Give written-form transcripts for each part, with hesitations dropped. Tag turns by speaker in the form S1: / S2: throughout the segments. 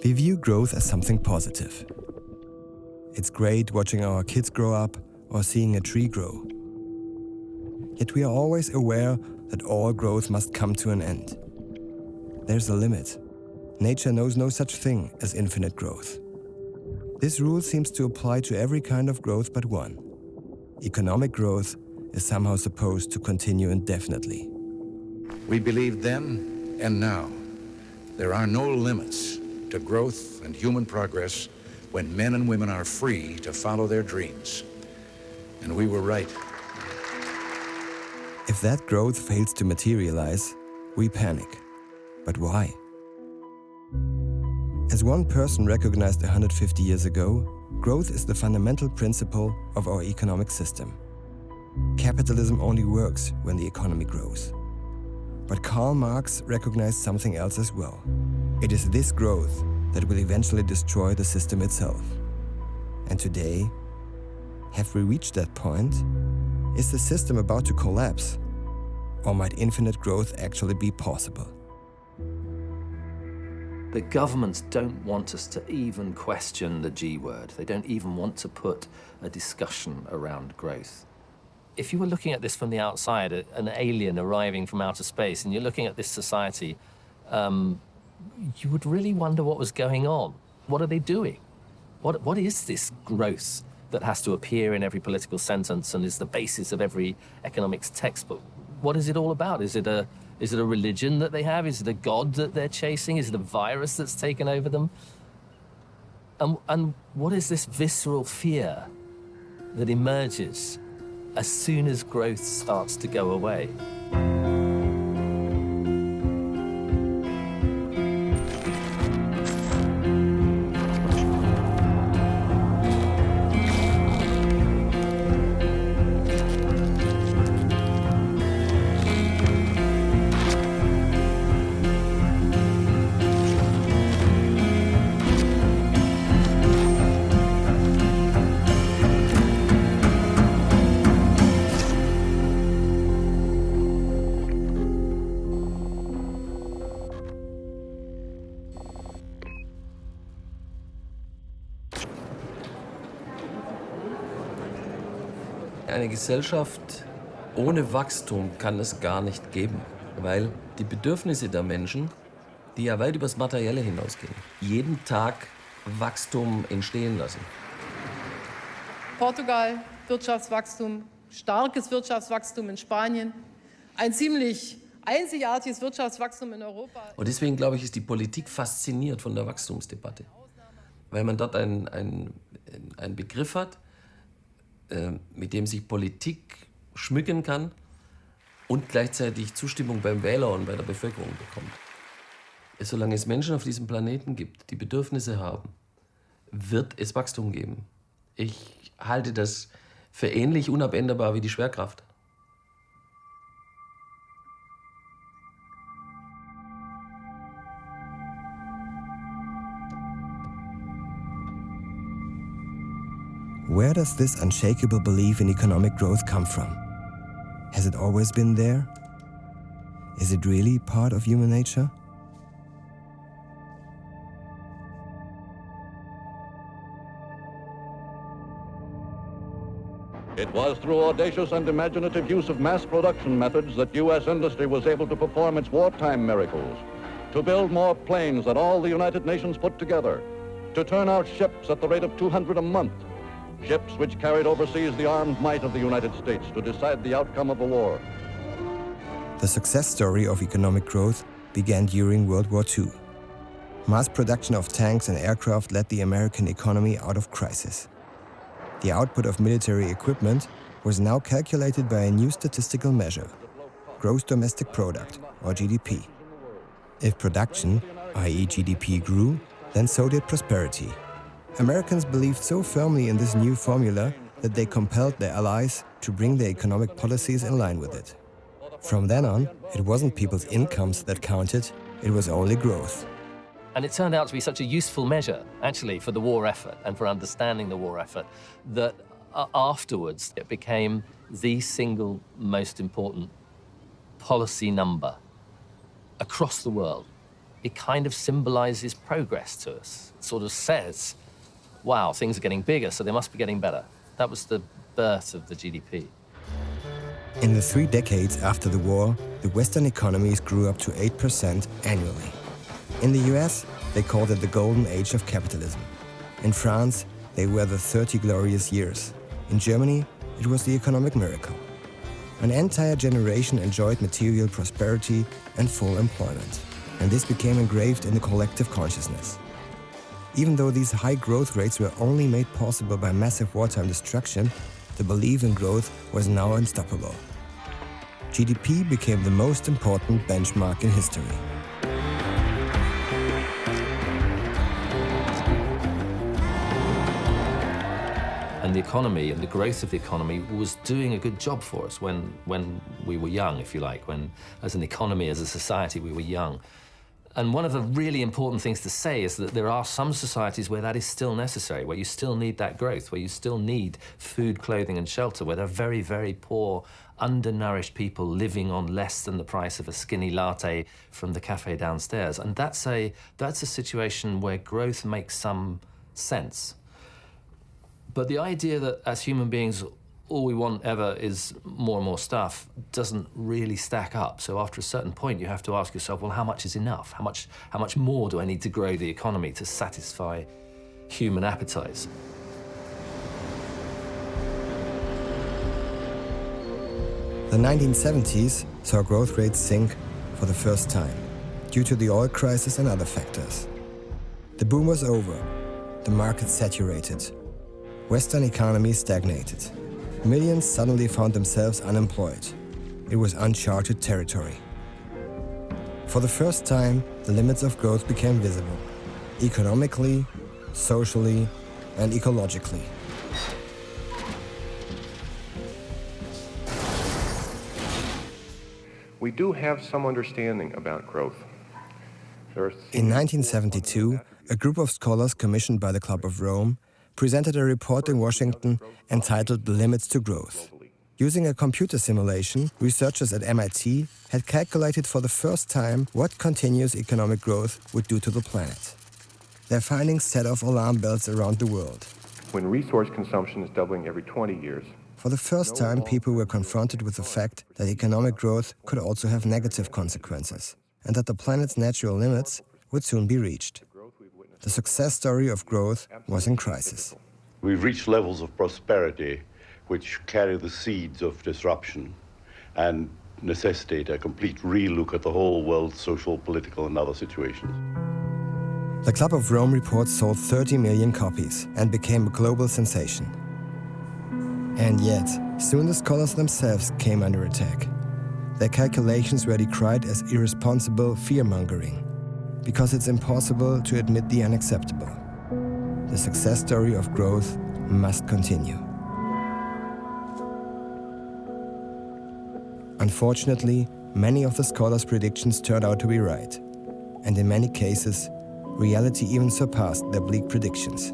S1: We view growth as something positive. It's great watching our kids grow up or seeing a tree grow. Yet we are always aware that all growth must come to an end. There's a limit. Nature knows no such thing as infinite growth. This rule seems to apply to every kind of growth but one. Economic growth is somehow supposed to continue indefinitely.
S2: We believed then and now there are no limits to growth and human progress when men and women are free to follow their dreams. And we were right.
S1: If that growth fails to materialize, we panic. But why? As one person recognized 150 years ago, growth is the fundamental principle of our economic system. Capitalism only works when the economy grows. But Karl Marx recognized something else as well. It is this growth that will eventually destroy the system itself. And today, have we reached that point? Is the system about to collapse? Or might infinite growth actually be possible?
S3: The governments don't want us to even question the G word. They don't even want to put a discussion around growth. If you were looking at this from the outside, an alien arriving from outer space, and you're looking at this society, you would really wonder what was going on. What are they doing? What is this growth that has to appear in every political sentence and is the basis of every economics textbook? What is it all about? Is it a religion that they have? Is it a god that they're chasing? Is it a virus that's taken over them? And what is this visceral fear that emerges as soon as growth starts to go away?
S4: Eine Gesellschaft ohne Wachstum kann es gar nicht geben, weil die Bedürfnisse der Menschen, die ja weit übers Materielle hinausgehen, jeden Tag Wachstum entstehen lassen.
S5: Portugal, Wirtschaftswachstum, starkes Wirtschaftswachstum in Spanien, ein ziemlich einzigartiges Wirtschaftswachstum in Europa.
S4: Und deswegen, glaube ich, ist die Politik fasziniert von der Wachstumsdebatte, weil man dort einen Begriff hat, mit dem sich Politik schmücken kann und gleichzeitig Zustimmung beim Wähler und bei der Bevölkerung bekommt. Solange es Menschen auf diesem Planeten gibt, die Bedürfnisse haben, wird es Wachstum geben. Ich halte das für ähnlich unabänderbar wie die Schwerkraft.
S1: Where does this unshakable belief in economic growth come from? Has it always been there? Is it really part of human nature?
S6: It was through audacious and imaginative use of mass production methods that U.S. industry was able to perform its wartime miracles, to build more planes than all the United Nations put together, to turn out ships at the rate of 200 a month, ships which carried overseas the armed might of the United States to decide the outcome of a war.
S1: The success story of economic growth began during World War II. Mass production of tanks and aircraft led the American economy out of crisis. The output of military equipment was now calculated by a new statistical measure, gross domestic product, or GDP. If production, i.e. GDP, grew, then so did prosperity. Americans believed so firmly in this new formula that they compelled their allies to bring their economic policies in line with it. From then on, it wasn't people's incomes that counted, it was only growth.
S3: And it turned out to be such a useful measure, actually, for the war effort and for understanding the war effort, that afterwards it became the single most important policy number across the world it kind of symbolizes progress to us. It sort of says, wow, things are getting bigger, so they must be getting better. That was the birth of the GDP.
S1: In the 3 decades after the war, the Western economies grew up to 8% annually. In the US, they called it the golden age of capitalism. In France, they were the 30 glorious years. In Germany, it was the economic miracle. An entire generation enjoyed material prosperity and full employment, and this became engraved in the collective consciousness. Even though these high growth rates were only made possible by massive wartime destruction, the belief in growth was now unstoppable. GDP became the most important benchmark in history.
S3: And the economy and the growth of the economy was doing a good job for us when we were young, if you like, when as an economy, as a society, we were young. And one of the really important things to say is that there are some societies where that is still necessary, where you still need that growth, where you still need food, clothing, and shelter, where there are very, very poor, undernourished people living on less than the price of a skinny latte from the cafe downstairs. And that's a situation where growth makes some sense. But the idea that as human beings, all we want ever is more and more stuff doesn't really stack up. So after a certain point, you have to ask yourself, well, how much is enough? How much more do I need to grow the economy to satisfy human appetites?
S1: The 1970s saw growth rates sink for the first time, due to the oil crisis and other factors. The boom was over, the market saturated. Western economies stagnated. Millions suddenly found themselves unemployed. It was uncharted territory. For the first time, the limits of growth became visible, economically, socially, and ecologically.
S7: We do have some understanding about growth.
S1: In 1972, a group of scholars commissioned by the Club of Rome presented a report in Washington entitled The Limits to Growth. Using a computer simulation, researchers at MIT had calculated for the first time what continuous economic growth would do to the planet. Their findings set off alarm bells around the world.
S7: When resource consumption is doubling every 20 years,
S1: for the first time, people were confronted with the fact that economic growth could also have negative consequences, and that the planet's natural limits would soon be reached. The success story of growth was in crisis.
S8: We've reached levels of prosperity which carry the seeds of disruption and necessitate a complete relook at the whole world's social, political, and other situations.
S1: The Club of Rome report sold 30 million copies and became a global sensation. And yet, soon the scholars themselves came under attack. Their calculations were decried as irresponsible fear-mongering, because it's impossible to admit the unacceptable. The success story of growth must continue. Unfortunately, many of the scholars' predictions turned out to be right, and in many cases, reality even surpassed their bleak predictions.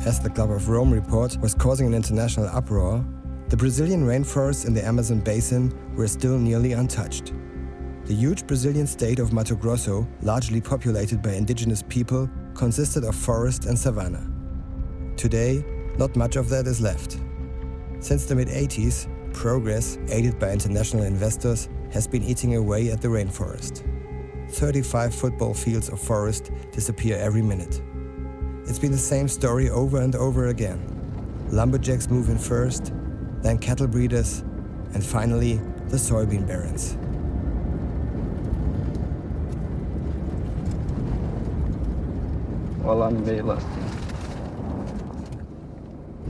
S1: As the Club of Rome report was causing an international uproar, the Brazilian rainforests in the Amazon basin were still nearly untouched. The huge Brazilian state of Mato Grosso, largely populated by indigenous people, consisted of forest and savanna. Today, not much of that is left. Since the mid-80s, progress, aided by international investors, has been eating away at the rainforest. 35 football fields of forest disappear every minute. It's been the same story over and over again. Lumberjacks move in first, then cattle breeders, and finally the soybean barons.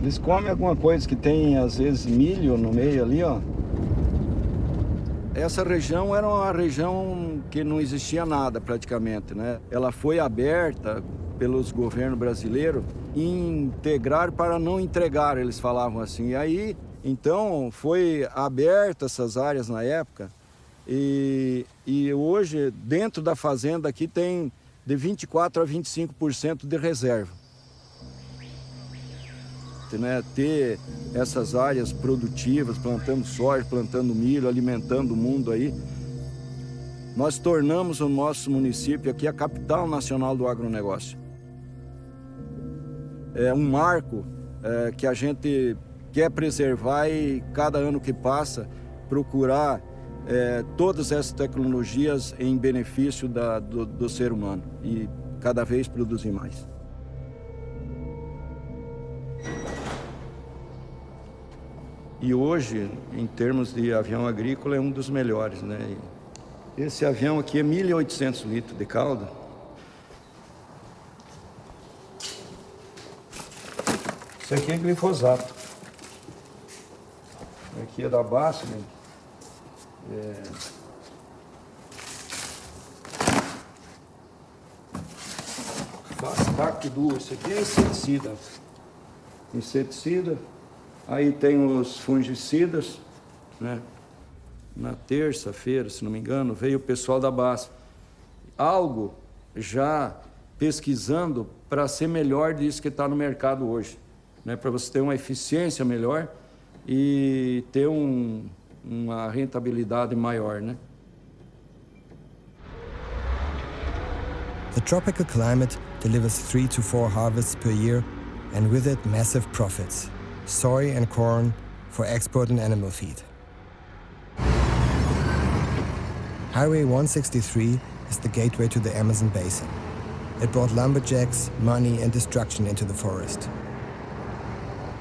S9: Eles comem alguma coisa que tem, às vezes, milho no meio ali, ó. Essa região era uma região que não existia nada, praticamente, né? Ela foi aberta pelos governos brasileiros, integrar para não entregar, eles falavam assim. E aí, então, foi aberta essas áreas na época e hoje, dentro da fazenda aqui, tem de 24% a 25% de reserva. Né? Ter essas áreas produtivas, plantando soja, plantando milho, alimentando o mundo aí. Nós tornamos o nosso município aqui a capital nacional do agronegócio. É um marco que a gente quer preservar e cada ano que passa procurar todas essas tecnologias em benefício do ser humano e cada vez produzir mais. E hoje, em termos de avião agrícola, é um dos melhores, né? Esse avião aqui é 1.800 litros de calda. Isso aqui é glifosato. Aqui é da Basso, né? Faz duo. Isso aqui é inseticida. Inseticida. Aí tem os fungicidas, né? Na terça-feira, se não me engano, veio o pessoal da BASF. Algo já pesquisando para ser melhor disso que está no mercado hoje, né? Para você ter uma eficiência melhor e ter uma rentabilidade maior, né?
S1: The tropical climate delivers 3 to 4 harvests per year and with it massive profits. Soy and corn for export and animal feed. Highway 163 is the gateway to the Amazon basin. It brought lumberjacks, money and destruction into the forest.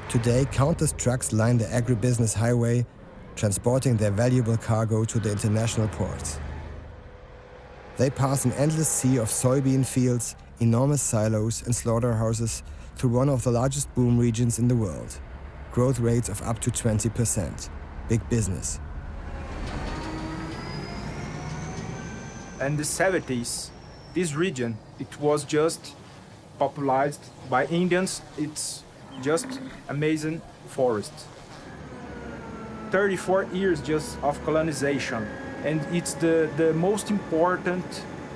S1: Today, countless trucks line the agribusiness highway, transporting their valuable cargo to the international ports. They pass an endless sea of soybean fields, enormous silos and slaughterhouses through one of the largest boom regions in the world. Growth rates of up to 20%. Big business.
S10: In the 70s, this region, it was just populated by Indians. It's just amazing forest. 34 years just of colonization, and it's the most important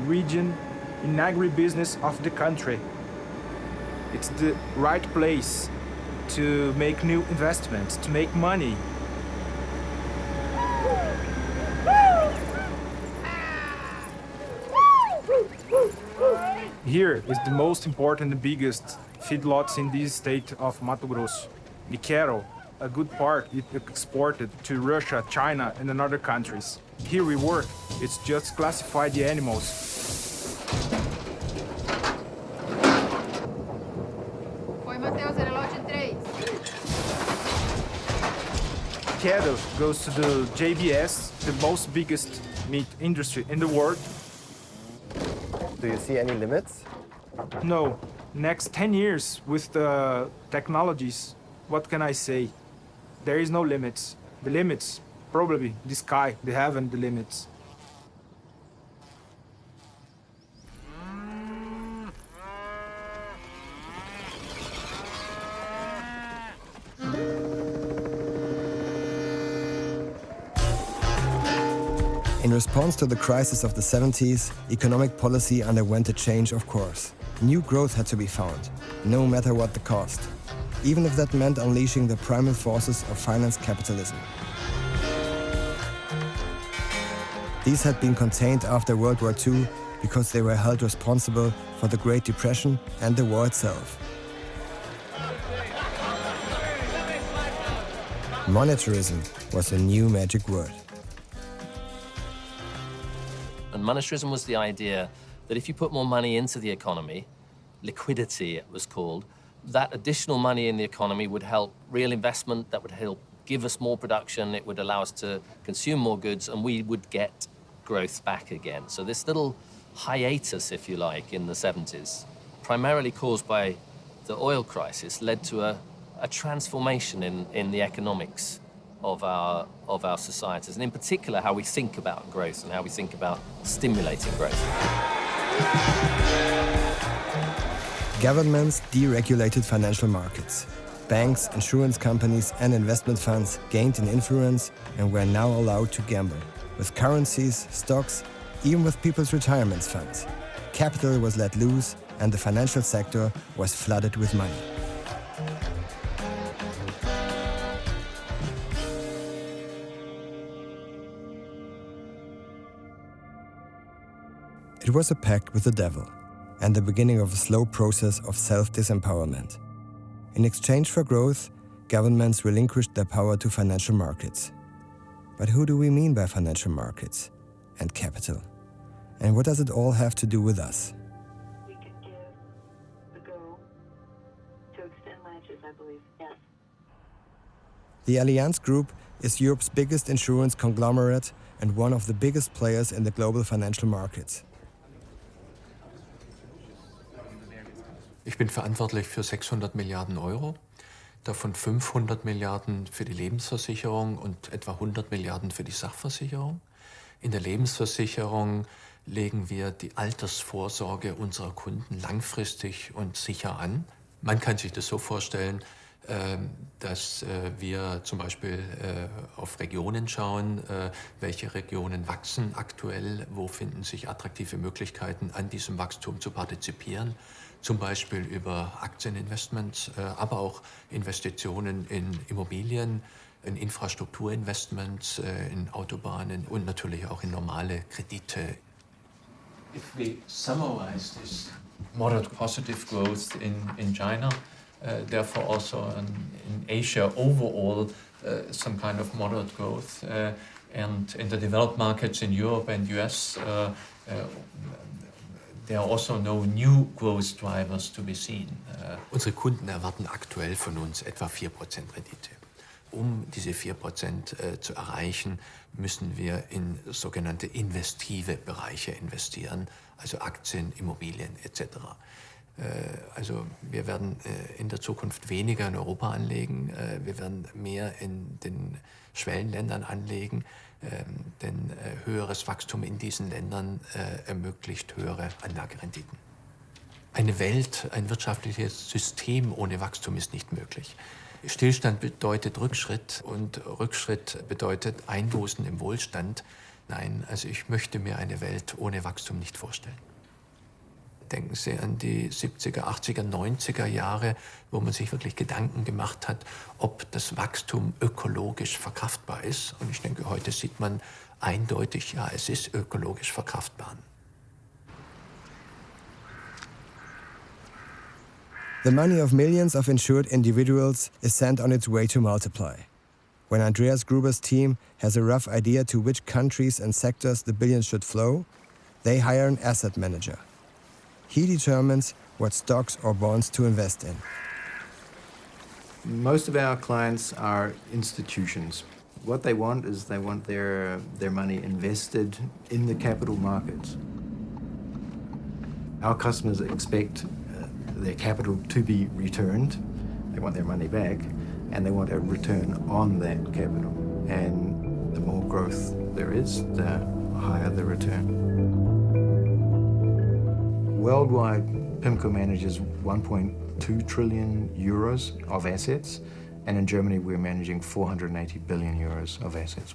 S10: region in agribusiness of the country. It's the right place to make new investments, to make money. Here is the most important and biggest feedlots in this state of Mato Grosso. The cattle, a good part, is exported to Russia, China, and other countries. Here we work, it's just classify the animals. Cattle goes to the JBS, the most biggest meat industry in the world.
S11: Do you see any limits?
S10: No. Next 10 years with the technologies, what can I say? There is no limits. The limits, probably the sky, the heaven, the limits.
S1: In response to the crisis of the 70s, economic policy underwent a change of course. New growth had to be found, no matter what the cost, even if that meant unleashing the primal forces of finance capitalism. These had been contained after World War II because they were held responsible for the Great Depression and the war itself. Monetarism was a new magic word.
S3: And monetarism was the idea that if you put more money into the economy, liquidity it was called, that additional money in the economy would help real investment, that would help give us more production, it would allow us to consume more goods, and we would get growth back again. So this little hiatus, if you like, in the 70s, primarily caused by the oil crisis, led to a a transformation in the economics of our societies, and in particular how we think about growth and how we think about stimulating growth.
S1: Governments deregulated financial markets. Banks, insurance companies, and investment funds gained in influence and were now allowed to gamble with currencies, stocks, even with people's retirement funds. Capital was let loose, and the financial sector was flooded with money. It was a pact with the devil, and the beginning of a slow process of self-disempowerment. In exchange for growth, governments relinquished their power to financial markets. But who do we mean by financial markets and capital? And what does it all have to do with us?
S12: We could give the go to extend latches, I believe, yes.
S1: The Allianz Group is Europe's biggest insurance conglomerate and one of the biggest players in the global financial markets.
S13: Ich bin verantwortlich für 600 Milliarden Euro, davon 500 Milliarden für die Lebensversicherung und etwa 100 Milliarden für die Sachversicherung. In der Lebensversicherung legen wir die Altersvorsorge unserer Kunden langfristig und sicher an. Man kann sich das so vorstellen, dass wir zum Beispiel auf Regionen schauen, welche Regionen wachsen aktuell, wo finden sich attraktive Möglichkeiten, an diesem Wachstum zu partizipieren, zum Beispiel über Aktieninvestments, aber auch Investitionen in Immobilien, in Infrastrukturinvestments, in Autobahnen und natürlich auch in normale Kredite.
S14: If we summarize this moderate positive growth in China, therefore also in Asia overall, some kind of moderate growth, and in the developed markets in Europe and US, there are also no new growth drivers to be seen.
S13: Unsere Kunden erwarten aktuell von uns etwa 4% Rendite. Um diese 4% zu erreichen, müssen wir in sogenannte investive Bereiche investieren, also Aktien, Immobilien etc. Also wir werden in der Zukunft weniger in Europa anlegen, wir werden mehr in den Schwellenländern anlegen, denn höheres Wachstum in diesen Ländern ermöglicht höhere Anlagerenditen. Eine Welt, ein wirtschaftliches System ohne Wachstum ist nicht möglich. Stillstand bedeutet Rückschritt und Rückschritt bedeutet Einbußen im Wohlstand. Nein, also ich möchte mir eine Welt ohne Wachstum nicht vorstellen. Denken Sie an die 70er, 80er, 90er Jahre, wo man sich wirklich Gedanken gemacht hat, ob das Wachstum ökologisch verkraftbar ist. Und ich denke, heute sieht man eindeutig, ja, es ist ökologisch verkraftbar.
S1: The money of millions of insured individuals is sent on its way to multiply. When Andreas Gruber's team has a rough idea to which countries and sectors the billions should flow, they hire an asset manager. He determines what stocks or bonds to invest in.
S15: Most of our clients are institutions. What they want is they want their money invested in the capital markets. Our customers expect their capital to be returned. They want their money back, and they want a return on that capital. And the more growth there is, the higher the return. Worldwide, PIMCO manages 1.2 trillion euros of assets, and in Germany we're managing 480 billion euros of assets.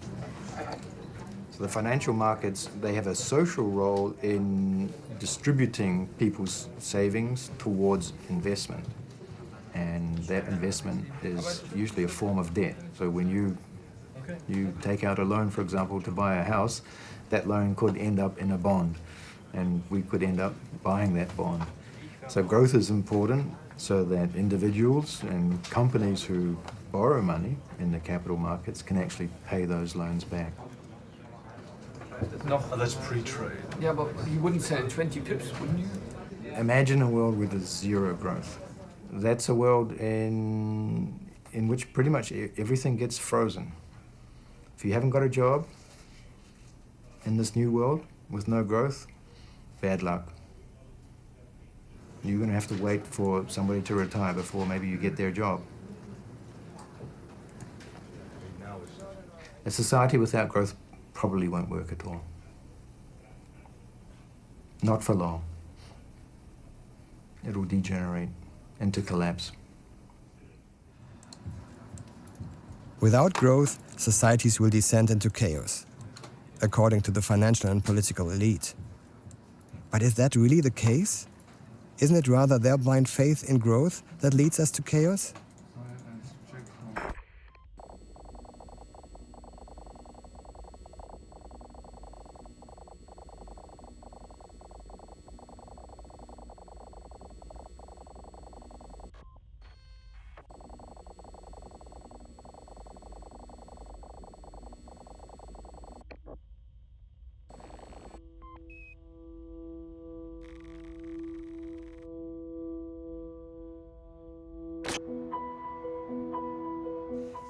S15: So the financial markets, they have a social role in distributing people's savings towards investment. And that investment is usually a form of debt. So when you take out a loan, for example, to buy a house, that loan could end up in a bond, and we could end up buying that bond. So growth is important so that individuals and companies who borrow money in the capital markets can actually pay those loans back.
S16: No, that's pre-trade. Yeah, but you wouldn't say 20 pips, wouldn't you?
S15: Imagine a world with zero growth. That's a world in which pretty much everything gets frozen. If you haven't got a job in this new world with no growth, bad luck. You're going to have to wait for somebody to retire before maybe you get their job. A society without growth probably won't work at all. Not for long. It will degenerate into collapse.
S1: Without growth, societies will descend into chaos, according to the financial and political elite. But is that really the case? Isn't it rather their blind faith in growth that leads us to chaos?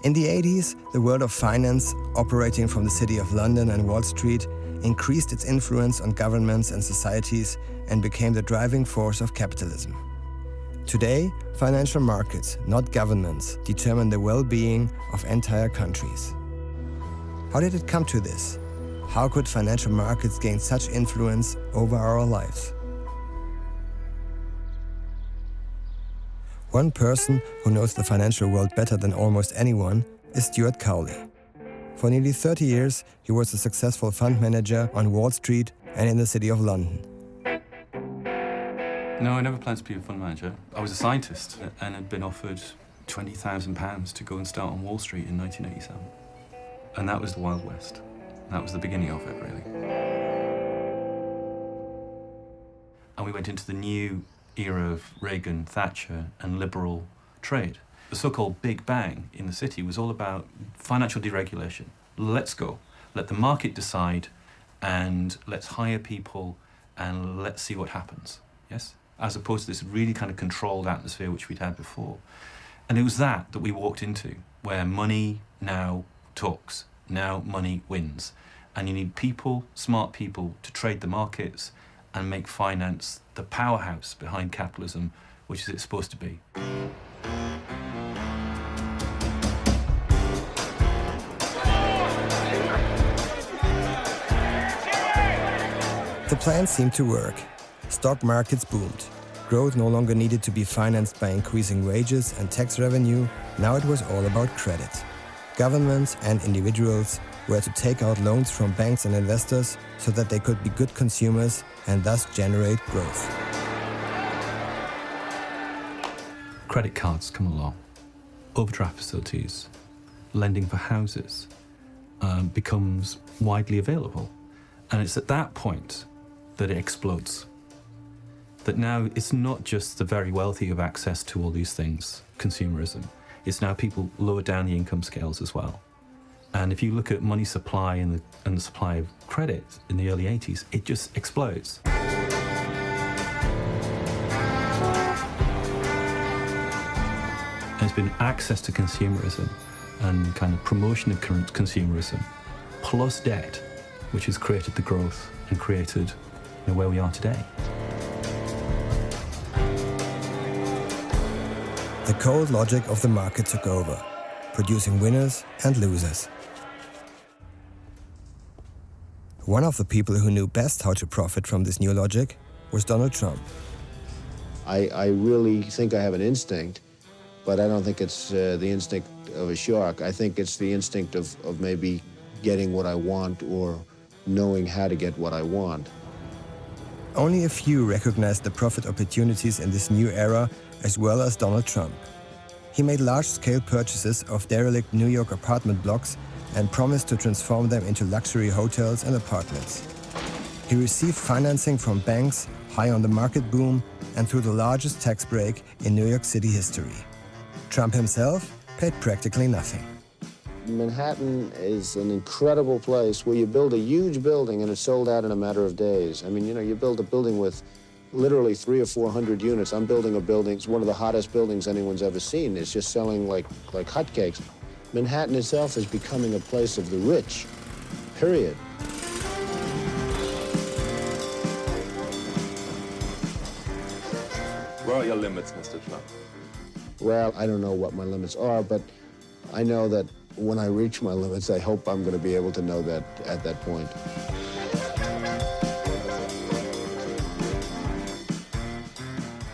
S1: In the 80s, the world of finance, operating from the City of London and Wall Street, increased its influence on governments and societies and became the driving force of capitalism. Today, financial markets, not governments, determine the well-being of entire countries. How did it come to this? How could financial markets gain such influence over our lives? One person who knows the financial world better than almost anyone is Stuart Cowley. For nearly 30 years, he was a successful fund manager on Wall Street and in the City of London.
S17: No, I never planned to be a fund manager. I was a scientist and had been offered £20,000 to go and start on Wall Street in 1987. And that was the Wild West. That was the beginning of it, really. And we went into the new era of Reagan, Thatcher, and liberal trade. The so-called Big Bang in the city was all about financial deregulation. Let's go. Let the market decide, and let's hire people, and let's see what happens. Yes? As opposed to this really kind of controlled atmosphere which we'd had before. And it was that we walked into, where money now talks. Now money wins. And you need people, smart people, to trade the markets and make finance the powerhouse behind capitalism, which is it's supposed to be.
S1: The plan seemed to work. Stock markets boomed. Growth no longer needed to be financed by increasing wages and tax revenue. Now it was all about credit. Governments and individuals were to take out loans from banks and investors so that they could be good consumers and thus generate growth.
S17: Credit cards come along, overdraft facilities, lending for houses becomes widely available. And it's at that point that it explodes. That now it's not just the very wealthy who have access to all these things, consumerism. It's now people lower down the income scales as well. And if you look at money supply and the supply of credit in the early 80s, it just explodes. And it's been access to consumerism and kind of promotion of current consumerism, plus debt, which has created the growth and created where we are today.
S1: The cold logic of the market took over, producing winners and losers. One of the people who knew best how to profit from this new logic was Donald Trump.
S18: I really think I have an instinct, but I don't think it's the instinct of a shark. I think it's the instinct of maybe getting what I want or knowing how to get what I want.
S1: Only a few recognized the profit opportunities in this new era, as well as Donald Trump. He made large-scale purchases of derelict New York apartment blocks and promised to transform them into luxury hotels and apartments. He received financing from banks high on the market boom and through the largest tax break in New York City history. Trump himself paid practically nothing.
S18: Manhattan is an incredible place where you build a huge building and it's sold out in a matter of days. I mean, you build a building with literally 300 or 400 units. I'm building a building, it's one of the hottest buildings anyone's ever seen. It's just selling like hotcakes. Manhattan itself is becoming a place of the rich, period.
S19: Where are your limits, Mr. Trump?
S18: Well, I don't know what my limits are, but I know that when I reach my limits, I hope I'm going to be able to know that at that point.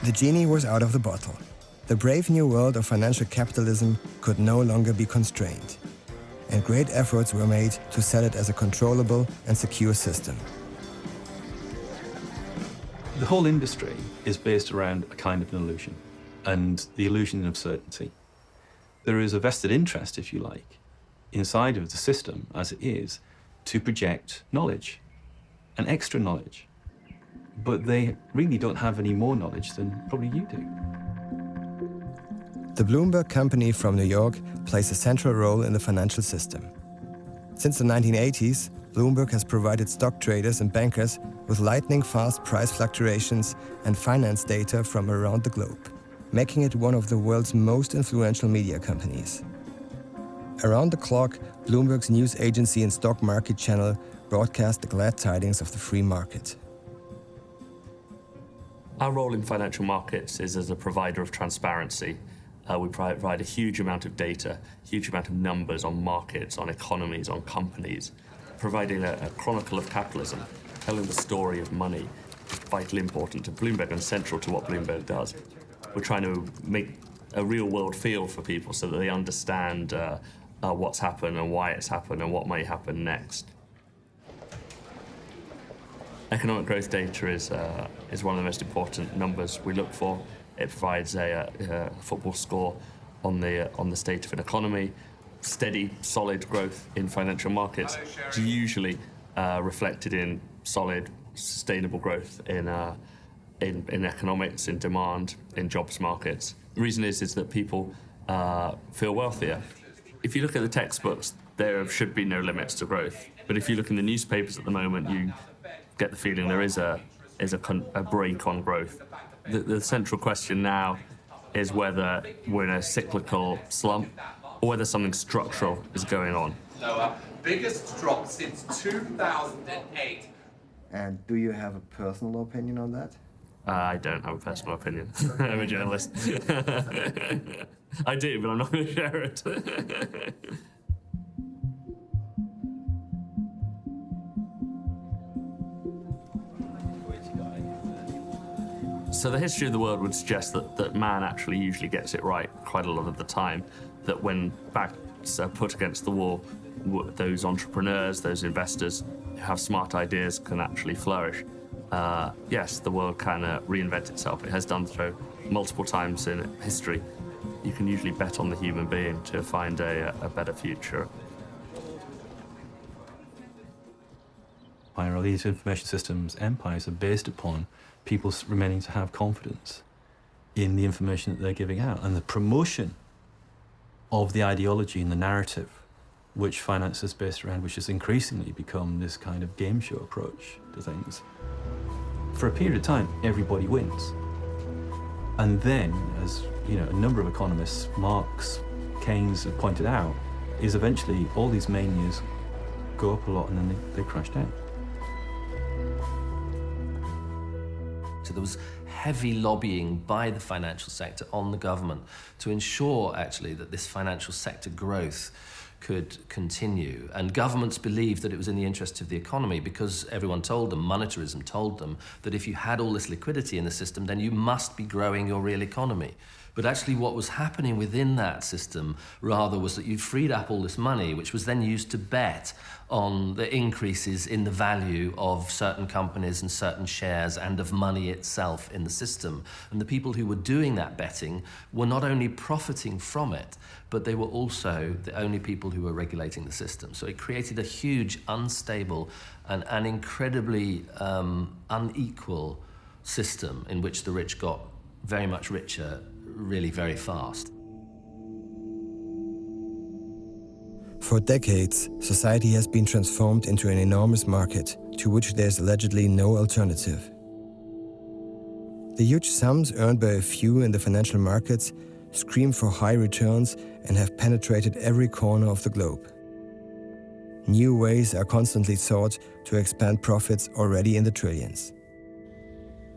S1: The genie was out of the bottle. The brave new world of financial capitalism could no longer be constrained, and great efforts were made to sell it as a controllable and secure system.
S17: The whole industry is based around a kind of an illusion, and the illusion of certainty. There is a vested interest, if you like, inside of the system as it is, to project knowledge, and extra knowledge. But they really don't have any more knowledge than probably you do.
S1: The Bloomberg company from New York plays a central role in the financial system. Since the 1980s, Bloomberg has provided stock traders and bankers with lightning-fast price fluctuations and finance data from around the globe, making it one of the world's most influential media companies. Around the clock, Bloomberg's news agency and stock market channel broadcast the glad tidings of the free market.
S19: Our role in financial markets is as a provider of transparency. We provide a huge amount of data, huge amount of numbers on markets, on economies, on companies, providing a chronicle of capitalism, telling the story of money is vitally important to Bloomberg and central to what Bloomberg does. We're trying to make a real-world feel for people so that they understand what's happened and why it's happened and what may happen next. Economic growth data is one of the most important numbers we look for. It provides a football score on the state of an economy. Steady, solid growth in financial markets is usually reflected in solid, sustainable growth in economics, in demand, in jobs markets. The reason is that people feel wealthier. If you look at the textbooks, there should be no limits to growth. But if you look in the newspapers at the moment, you get the feeling there is a break on growth. The central question now is whether we're in a cyclical slump or whether something structural is going on.
S20: Lower, biggest drop since 2008.
S1: And do you have a personal opinion on that?
S19: I don't have a personal opinion. I'm a journalist. I do, but I'm not going to share it. So the history of the world would suggest that man actually usually gets it right quite a lot of the time, that when backs are put against the wall, those entrepreneurs, those investors who have smart ideas can actually flourish. Yes, the world can reinvent itself. It has done so multiple times in history. You can usually bet on the human being to find a better future.
S17: All these information systems empires are based upon people remaining to have confidence in the information that they're giving out and the promotion of the ideology and the narrative which finance is based around, which has increasingly become this kind of game show approach to things. For a period of time, everybody wins. And then, as you know, a number of economists, Marx, Keynes have pointed out, is eventually all these manias go up a lot and then they crash down.
S3: So there was heavy lobbying by the financial sector on the government to ensure actually that this financial sector growth could continue. And governments believed that it was in the interest of the economy because everyone told them, monetarism told them, that if you had all this liquidity in the system, then you must be growing your real economy. But actually what was happening within that system rather was that you'd freed up all this money, which was then used to bet on the increases in the value of certain companies and certain shares and of money itself in the system. And the people who were doing that betting were not only profiting from it, but they were also the only people who were regulating the system. So it created a huge, unstable and incredibly unequal system in which the rich got very much richer really very fast.
S1: For decades, society has been transformed into an enormous market to which there's allegedly no alternative. The huge sums earned by a few in the financial markets scream for high returns and have penetrated every corner of the globe. New ways are constantly sought to expand profits already in the trillions.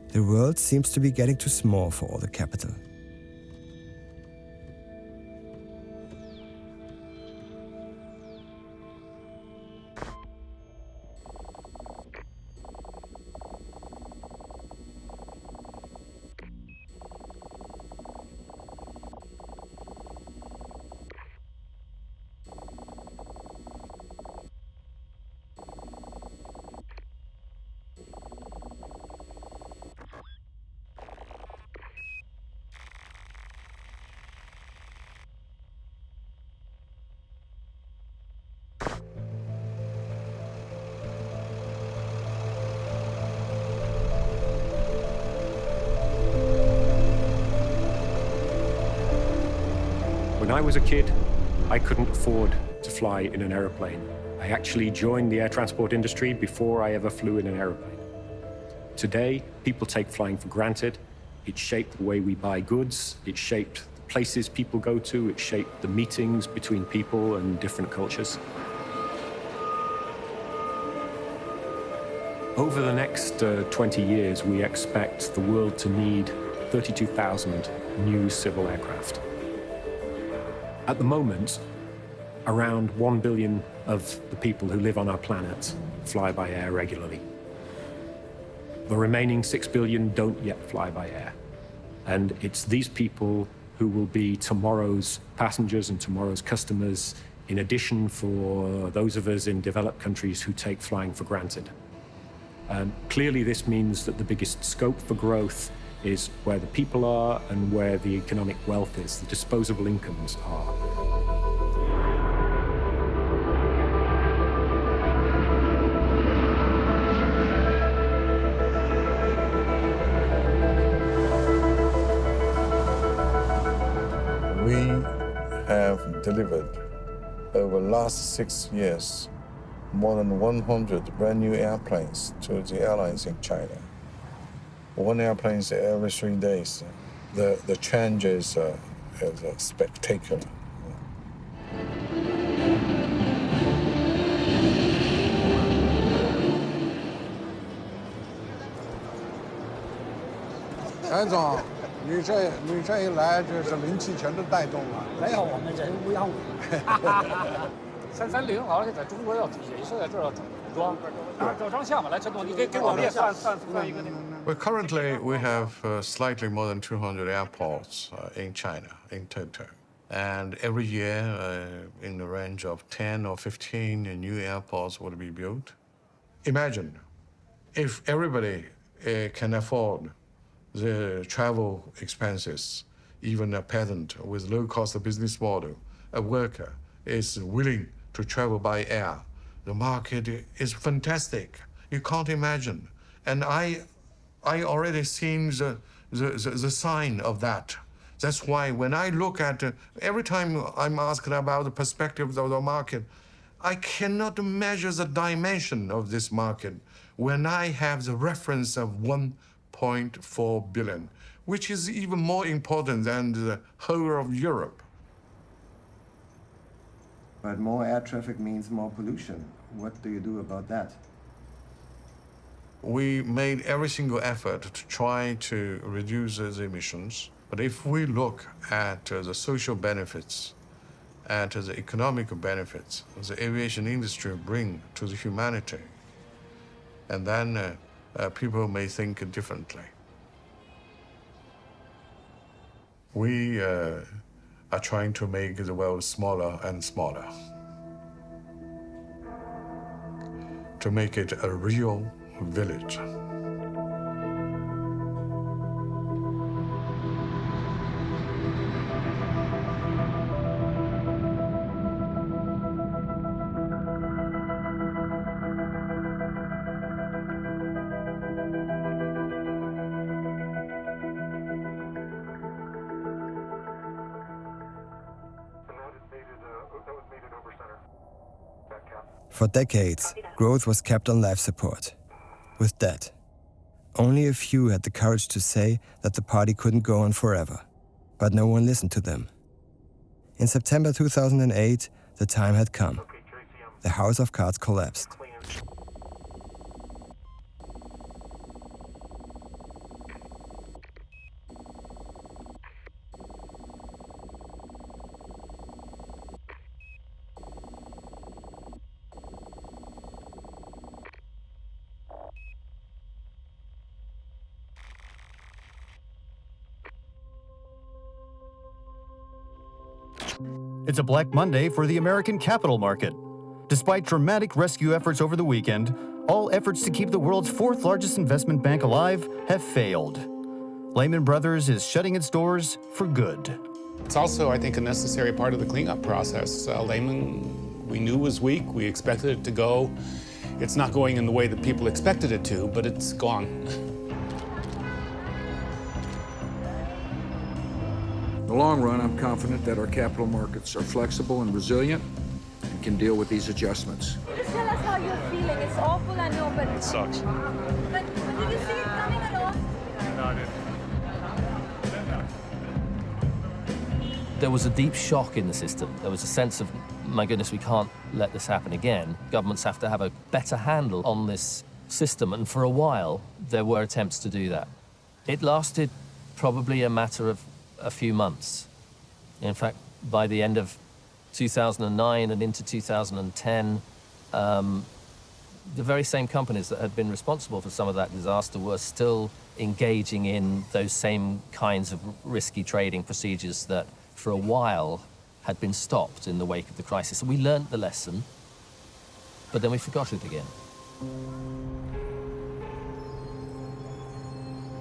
S1: The world seems to be getting too small for all the capital.
S21: When I was a kid, I couldn't afford to fly in an aeroplane. I actually joined the air transport industry before I ever flew in an aeroplane. Today, people take flying for granted. It shaped the way we buy goods. It shaped the places people go to. It shaped the meetings between people and different cultures. Over the next 20 years, we expect the world to need 32,000 new civil aircraft. At the moment, around 1 billion of the people who live on our planet fly by air regularly. The remaining 6 billion don't yet fly by air. And it's these people who will be tomorrow's passengers and tomorrow's customers, in addition for those of us in developed countries who take flying for granted. Clearly, this means that the biggest scope for growth is where the people are and where the economic wealth is, the disposable incomes are.
S22: We have delivered over the last 6 years more than 100 brand new airplanes to the airlines in China. One airplane every 3 days. The change is spectacular.
S23: Haim总，你这一来，这是灵气全都带动了。
S24: 没有，我们人无养武。330好像在中国要也是在这儿要装，照张相吧。来，陈总，你给我们也算一个那个。
S22: Well, currently we have slightly more than 200 airports in China in total. And every year, in the range of 10 or 15 new airports will be built. Imagine if everybody can afford the travel expenses, even a peasant with low-cost business model, a worker is willing to travel by air. The market is fantastic. You can't imagine. And I already seen the sign of that. That's why when I look at, every time I'm asked about the perspectives of the market, I cannot measure the dimension of this market when I have the reference of 1.4 billion, which is even more important than the whole of Europe.
S1: But more air traffic means more pollution. What do you do about that?
S22: We made every single effort to try to reduce the emissions. But if we look at the social benefits, at the economic benefits the aviation industry bring to the humanity, and then people may think differently. We are trying to make the world smaller and smaller, to make it a real village.
S1: For decades, growth was kept on life support, with debt. Only a few had the courage to say that the party couldn't go on forever, but no one listened to them. In September 2008, the time had come. The House of Cards collapsed.
S25: It's a Black Monday for the American capital market. Despite dramatic rescue efforts over the weekend, all efforts to keep the world's fourth largest investment bank alive have failed. Lehman Brothers is shutting its doors for good.
S26: It's also, I think, a necessary part of the cleanup process. Lehman, we knew was weak. We expected it to go. It's not going in the way that people expected it to, but it's gone.
S23: the long run, I'm confident that our capital markets are flexible and resilient and can deal with these adjustments.
S2: Just tell us how you're feeling. It's awful, I know, but...
S23: It sucks.
S2: But did you see it coming at all?
S23: No, I didn't.
S3: There was a deep shock in the system. There was a sense of, my goodness, we can't let this happen again. Governments have to have a better handle on this system, and for a while, there were attempts to do that. It lasted probably a matter of a few months. In fact, by the end of 2009 and into 2010, the very same companies that had been responsible for some of that disaster were still engaging in those same kinds of risky trading procedures that for a while had been stopped in the wake of the crisis. And we learned the lesson, but then we forgot it again.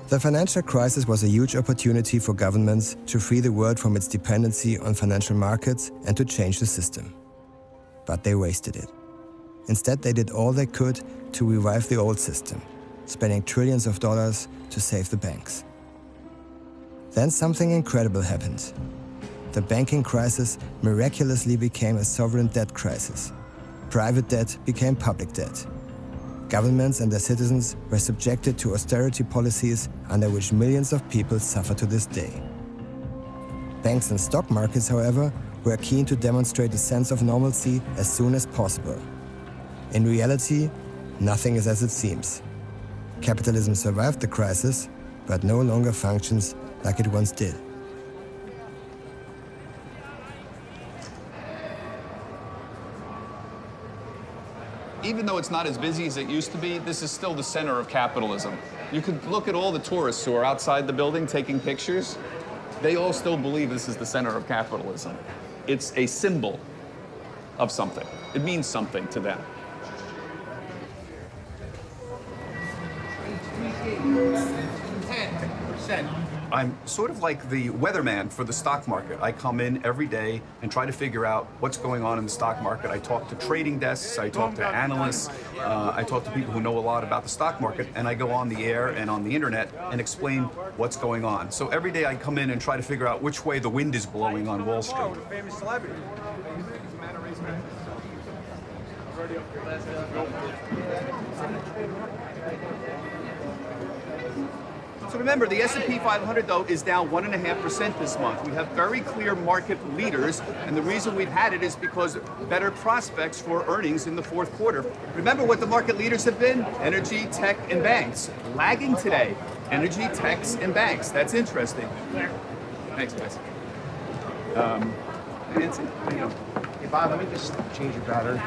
S1: The financial crisis was a huge opportunity for governments to free the world from its dependency on financial markets and to change the system. But they wasted it. Instead, they did all they could to revive the old system, spending trillions of dollars to save the banks. Then something incredible happened. The banking crisis miraculously became a sovereign debt crisis. Private debt became public debt. Governments and their citizens were subjected to austerity policies under which millions of people suffer to this day. Banks and stock markets, however, were keen to demonstrate a sense of normalcy as soon as possible. In reality, nothing is as it seems. Capitalism survived the crisis, but no longer functions like it once did.
S4: Even though it's not as busy as it used to be, this is still the center of capitalism. You could look at all the tourists who are outside the building taking pictures. They all still believe this is the center of capitalism. It's a symbol of something. It means something to them.
S5: I'm sort of like the weatherman for the stock market. I come in every day and try to figure out what's going on in the stock market. I talk to trading desks, I talk to analysts, I talk to people who know a lot about the stock market, and I go on the air and on the internet and explain what's going on. So every day I come in and try to figure out which way the wind is blowing on Wall Street.
S4: Famous celebrity.
S5: So remember, the S&P 500, though, is down 1.5% this month. We have very clear market leaders, and the reason we've had it is because better prospects for earnings in the fourth quarter. Remember what the market leaders have been? Energy, tech, and banks. Lagging today, energy, techs, and banks. That's interesting. Thanks, guys. Nancy, how you doing?
S11: Hey, Bob, let me just change your battery.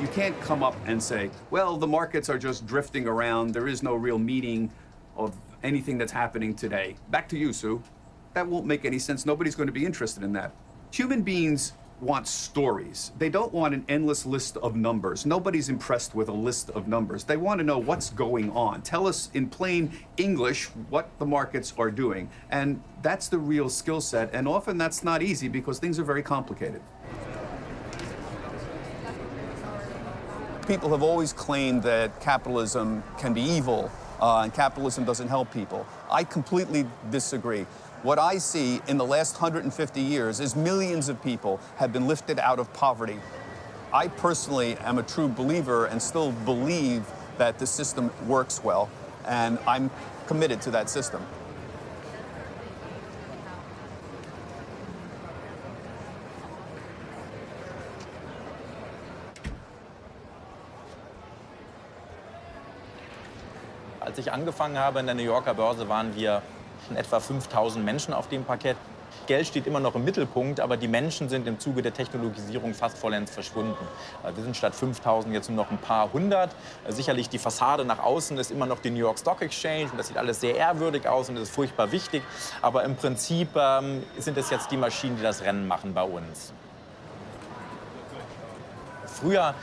S5: You can't come up and say, well, the markets are just drifting around. There is no real meaning of anything that's happening today. Back to you, Sue. That won't make any sense. Nobody's going to be interested in that. Human beings want stories. They don't want an endless list of numbers. Nobody's impressed with a list of numbers. They want to know what's going on. Tell us in plain English what the markets are doing. And that's the real skill set. And often that's not easy because things are very complicated. People have always claimed that capitalism can be evil and capitalism doesn't help people. I completely disagree. What I see in the last 150 years is millions of people have been lifted out of poverty. I personally am a true believer and still believe that the system works well, and I'm committed to that system.
S6: Als ich angefangen habe in der New Yorker Börse, waren wir schon etwa 5000 Menschen auf dem Parkett. Geld steht immer noch im Mittelpunkt, aber die Menschen sind im Zuge der Technologisierung fast vollends verschwunden. Wir sind statt 5000 jetzt nur noch ein paar hundert. Sicherlich die Fassade nach außen ist immer noch die New York Stock Exchange und das sieht alles sehr ehrwürdig aus und das ist furchtbar wichtig. Aber im Prinzip sind es jetzt die Maschinen, die das Rennen machen bei uns. Früher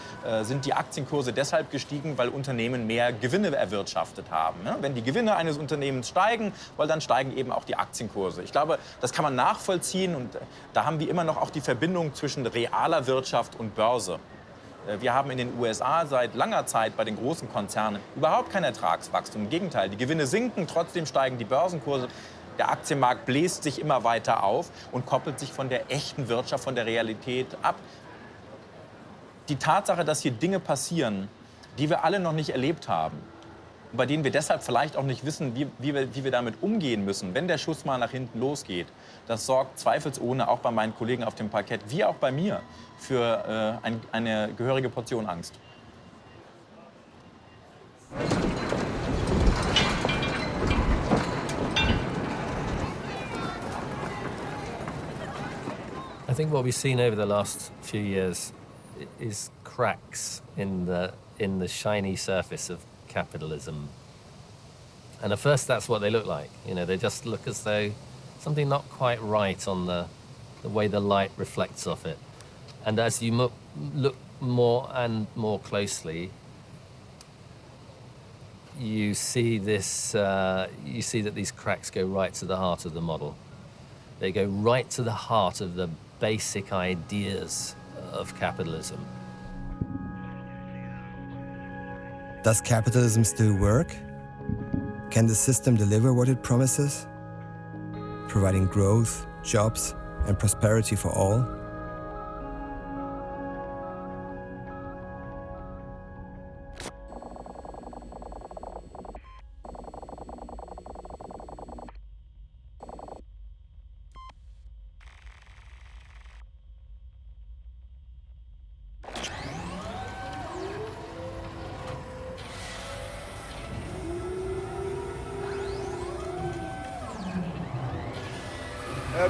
S6: sind die Aktienkurse deshalb gestiegen, weil Unternehmen mehr Gewinne erwirtschaftet haben. Wenn die Gewinne eines Unternehmens steigen, weil dann steigen eben auch die Aktienkurse. Ich glaube, das kann man nachvollziehen und da haben wir immer noch auch die Verbindung zwischen realer Wirtschaft und Börse. Wir haben in den USA seit langer Zeit bei den großen Konzernen überhaupt kein Ertragswachstum. Im Gegenteil, die Gewinne sinken, trotzdem steigen die Börsenkurse. Der Aktienmarkt bläst sich immer weiter auf und koppelt sich von der echten Wirtschaft, von der Realität ab. Die Tatsache, dass hier Dinge passieren, die wir alle noch nicht erlebt haben, bei denen wir deshalb vielleicht auch nicht wissen, wie wir damit umgehen müssen, wenn der Schuss mal nach hinten losgeht, das sorgt zweifelsohne auch bei meinen Kollegen auf dem Parkett, wie auch bei mir, für eine gehörige Portion Angst.
S3: I think what we've seen over the last few years is cracks in the shiny surface of capitalism. And at first that's what they look like. You know, they just look as though something not quite right on the way the light reflects off it. And as you look more and more closely, you see that these cracks go right to the heart of the model. They go right to the heart of the basic ideas of capitalism.
S1: Does capitalism still work? Can the system deliver what it promises? Providing growth, jobs, and prosperity for all?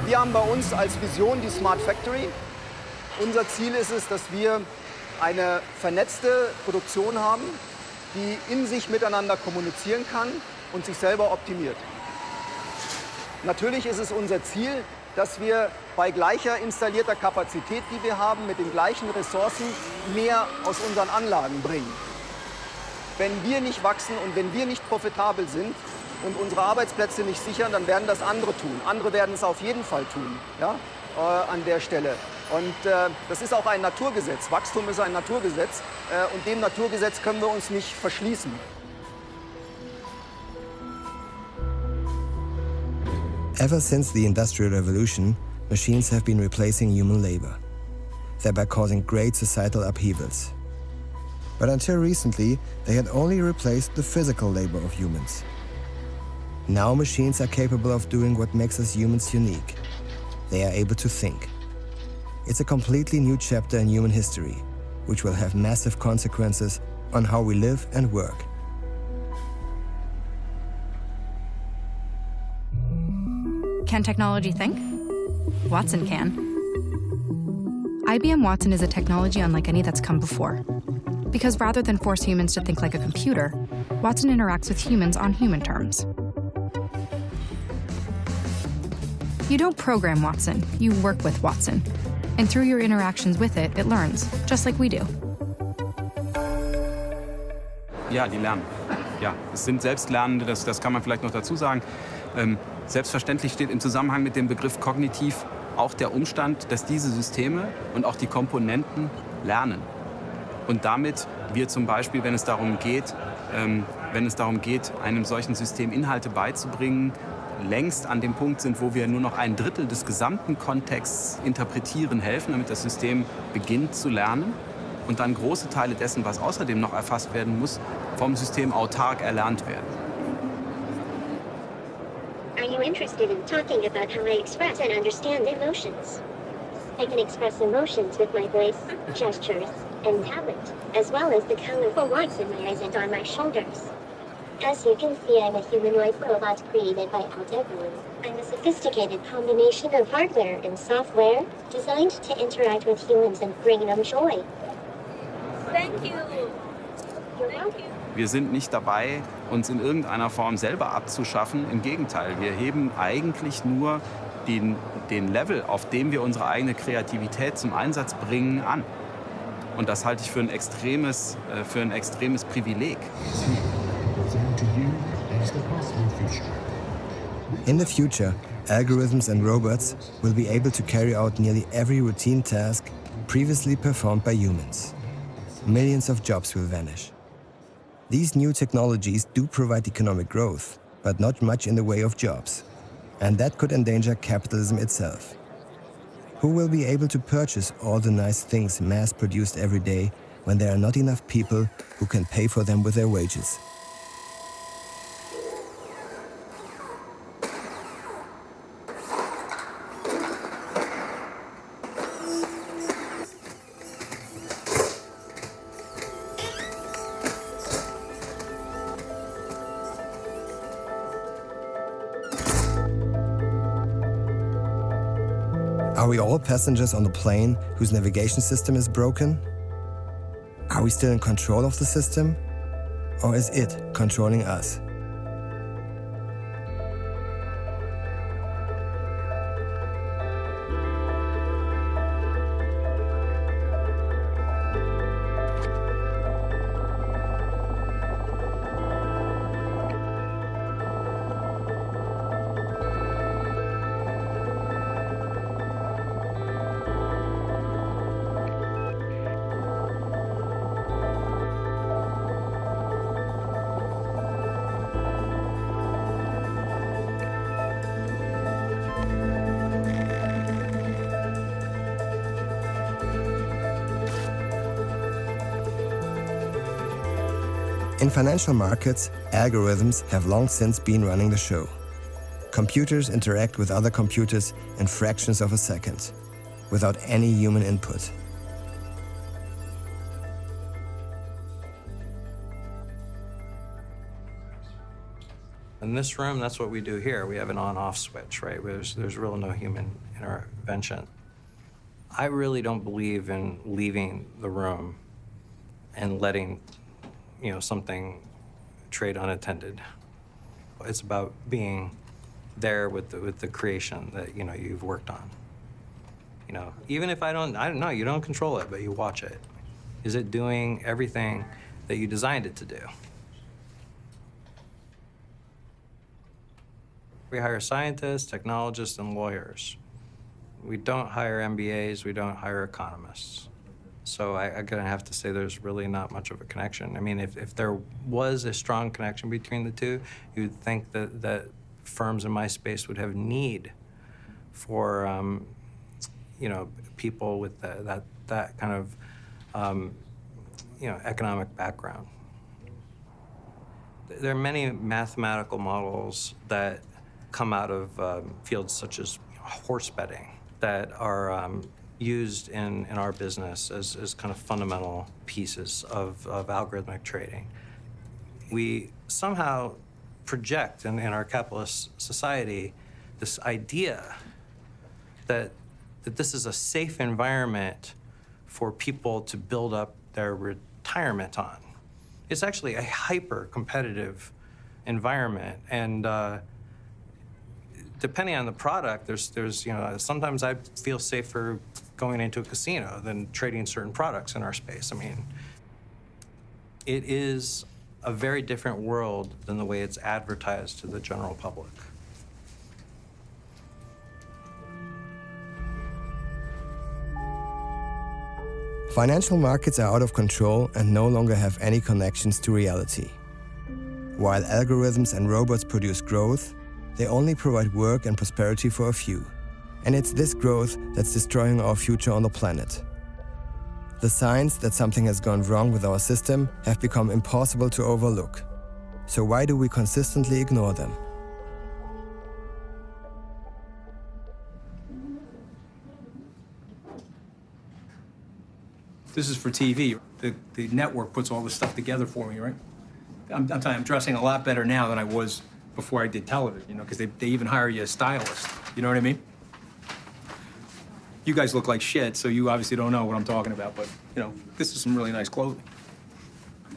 S7: Wir haben bei uns als Vision die Smart Factory. Unser Ziel ist es, dass wir eine vernetzte Produktion haben, die in sich miteinander kommunizieren kann und sich selber optimiert. Natürlich ist es unser Ziel, dass wir bei gleicher installierter Kapazität, die wir haben, mit den gleichen Ressourcen mehr aus unseren Anlagen bringen. Wenn wir nicht wachsen und wenn wir nicht profitabel sind und unsere Arbeitsplätze nicht sichern, dann werden das andere tun. Andere werden es auf jeden Fall tun, ja, an der Stelle. Und das ist auch ein Naturgesetz. Wachstum ist ein Naturgesetz. Und dem Naturgesetz können wir uns nicht verschließen.
S1: Ever since the Industrial Revolution, machines have been replacing human labor, thereby causing great societal upheavals. But until recently, they had only replaced the physical labor of humans. Now machines are capable of doing what makes us humans unique. They are able to think. It's a completely new chapter in human history, which will have massive consequences on how we live and work.
S8: Can technology think? Watson can. IBM Watson is a technology unlike any that's come before. Because rather than force humans to think like a computer, Watson interacts with humans on human terms. You don't program Watson, you work with Watson. And through your interactions with it, it learns, just like we do.
S9: Ja, die lernen. Ja, es sind Selbstlernende, das kann man vielleicht noch dazu sagen. Selbstverständlich steht im Zusammenhang mit dem Begriff kognitiv auch der Umstand, dass diese Systeme und auch die Komponenten lernen. Und damit wir zum Beispiel, wenn es darum geht, einem solchen System Inhalte beizubringen, längst an dem Punkt sind, wo wir nur noch ein Drittel des gesamten Kontexts interpretieren helfen, damit das System beginnt zu lernen und dann große Teile dessen, was außerdem noch erfasst werden muss, vom System autark erlernt werden.
S10: Are you interested in talking about how I express and understand emotions? I can express emotions with my voice, gestures, and talent, as well as the colorful lights in my eyes and on my shoulders. As you can see, I'm a humanoid robot created by Bodek. I'm a sophisticated combination of hardware and software designed to interact with humans and bring them joy.
S2: Thank you.
S10: You're welcome.
S9: Wir sind nicht dabei, uns in irgendeiner Form selber abzuschaffen. Im Gegenteil, wir heben eigentlich nur den Level, auf dem wir unsere eigene Kreativität zum Einsatz bringen, an. Und das halte ich für ein extremes Privileg.
S1: In the future, algorithms and robots will be able to carry out nearly every routine task previously performed by humans. millions of jobs will vanish. These new technologies do provide economic growth, but not much in the way of jobs. And that could endanger capitalism itself. Who will be able to purchase all the nice things mass-produced every day when there are not enough people who can pay for them with their wages? Are we all passengers on the plane whose navigation system is broken? Are we still in control of the system? Or is it controlling us? In financial markets, algorithms have long since been running the show. Computers interact with other computers in fractions of a second, without any human input.
S12: In this room, that's what we do here. We have an on-off switch, right? There's really no human intervention. I really don't believe in leaving the room and letting something trade unattended. It's about being there with the creation that you've worked on. Even if I don't know, you don't control it, but you watch it. Is it doing everything that you designed it to do? We hire scientists, technologists, and lawyers. We don't hire MBAs, we don't hire economists. So I'm gonna have to say there's really not much of a connection. I mean, if there was a strong connection between the two, you'd think that firms in my space would have need for, people with that kind of, economic background. There are many mathematical models that come out of fields such as horse betting that are used in our business as kind of fundamental pieces of algorithmic trading. We somehow project in our capitalist society this idea that this is a safe environment for people to build up their retirement on. It's actually a hyper-competitive environment, and depending on the product, there's sometimes I feel safer going into a casino than trading certain products in our space. I mean, it is a very different world than the way it's advertised to the general public.
S1: Financial markets are out of control and no longer have any connections to reality. While algorithms and robots produce growth, they only provide work and prosperity for a few. And it's this growth that's destroying our future on the planet. The signs that something has gone wrong with our system have become impossible to overlook. So why do we consistently ignore them?
S13: This is for TV. The network puts all this stuff together for me, right? I'm telling you, I'm dressing a lot better now than I was before I did television, because they even hire you a stylist. You know what I mean? You guys look like shit, so you obviously don't know what I'm talking about, but, this is some really nice clothing.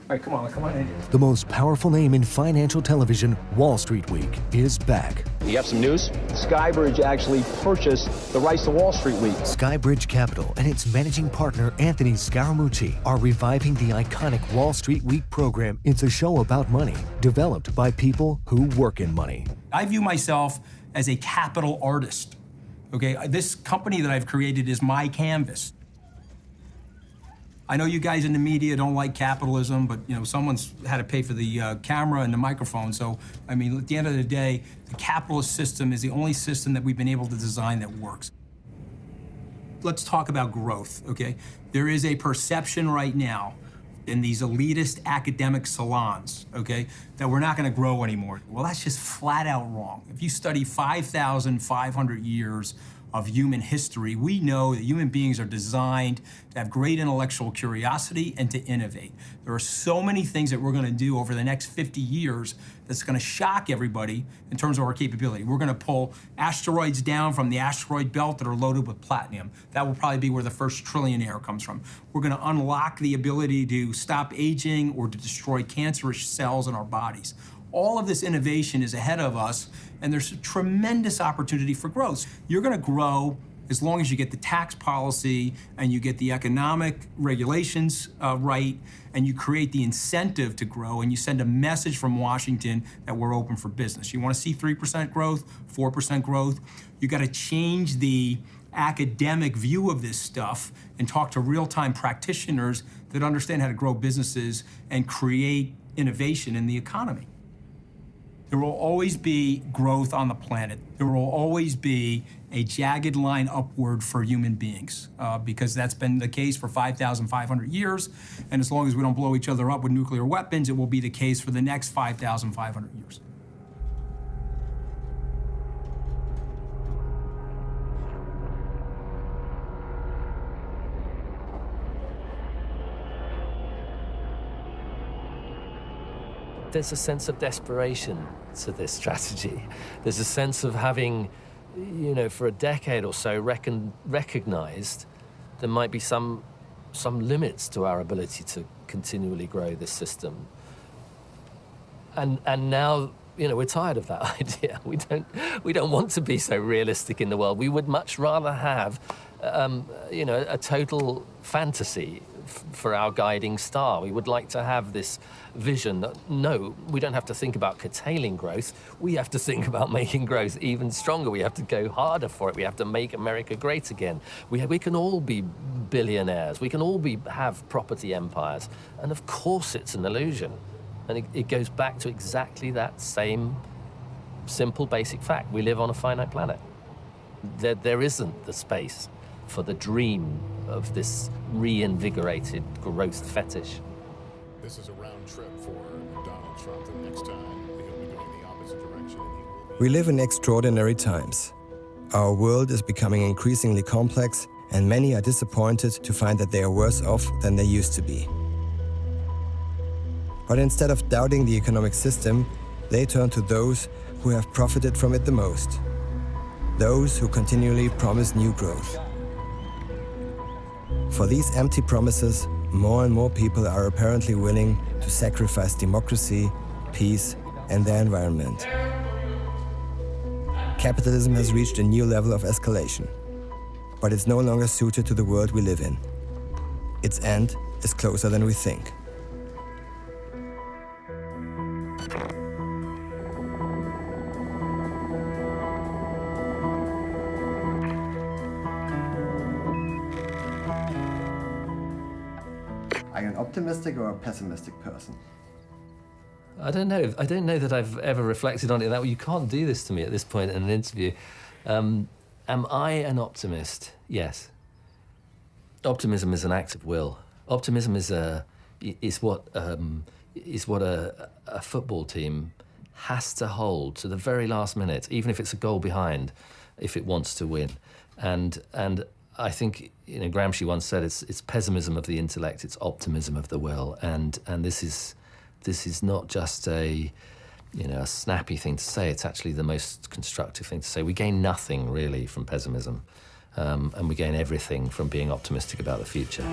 S13: All right, come on in.
S14: The most powerful name in financial television, Wall Street Week, is back.
S15: You have some news? Skybridge actually purchased the rights to Wall Street Week.
S14: Skybridge Capital and its managing partner, Anthony Scaramucci, are reviving the iconic Wall Street Week program. It's a show about money, developed by people who work in money.
S13: I view myself as a capital artist, okay? This company that I've created is my canvas. I know you guys in the media don't like capitalism, but someone's had to pay for the camera and the microphone. So, I mean, at the end of the day, the capitalist system is the only system that we've been able to design that works. Let's talk about growth, okay? There is a perception right now in these elitist academic salons, okay, that we're not gonna grow anymore. Well, that's just flat out wrong. If you study 5,500 years of human history, we know that human beings are designed to have great intellectual curiosity and to innovate. There are so many things that we're gonna do over the next 50 years that's gonna shock everybody in terms of our capability. We're gonna pull asteroids down from the asteroid belt that are loaded with platinum. That will probably be where the first trillionaire comes from. We're gonna unlock the ability to stop aging or to destroy cancerous cells in our bodies. All of this innovation is ahead of us, and there's a tremendous opportunity for growth. You're gonna grow as long as you get the tax policy and you get the economic regulations right, and you create the incentive to grow, and you send a message from Washington that we're open for business. You wanna see 3% growth, 4% growth, you gotta change the academic view of this stuff and talk to real-time practitioners that understand how to grow businesses and create innovation in the economy. There will always be growth on the planet. There will always be a jagged line upward for human beings because that's been the case for 5,500 years. And as long as we don't blow each other up with nuclear weapons, it will be the case for the next 5,500 years.
S3: There's a sense of desperation to this strategy. There's a sense of having, for a decade or so recognized there might be some limits to our ability to continually grow this system. And now, we're tired of that idea. We don't want to be so realistic in the world. We would much rather have, a total fantasy for our guiding star. We would like to have this vision that, no, we don't have to think about curtailing growth. We have to think about making growth even stronger. We have to go harder for it. We have to make America great again. We can all be billionaires. We can all have property empires. And of course it's an illusion. And it goes back to exactly that same simple, basic fact. We live on a finite planet. There isn't the space for the dream of this reinvigorated growth fetish.
S16: This is a round trip for Donald Trump. The next time he'll be going the opposite direction.
S1: We live in extraordinary times. Our world is becoming increasingly complex, and many are disappointed to find that they are worse off than they used to be. But instead of doubting the economic system, they turn to those who have profited from it the most. Those who continually promise new growth. For these empty promises, more and more people are apparently willing to sacrifice democracy, peace, and their environment. Capitalism has reached a new level of escalation, but it's no longer suited to the world we live in. Its end is closer than we think. Are you an optimistic or a pessimistic person?
S3: I don't know. I don't know that I've ever reflected on it that way. You can't do this to me at this point in an interview. Am I an optimist? Yes. Optimism is an act of will. Optimism is what a football team has to hold to the very last minute, even if it's a goal behind, if it wants to win. And I think Gramsci once said it's pessimism of the intellect, it's optimism of the will, and this is not just a snappy thing to say. It's actually the most constructive thing to say. We gain nothing really from pessimism, and we gain everything from being optimistic about the future.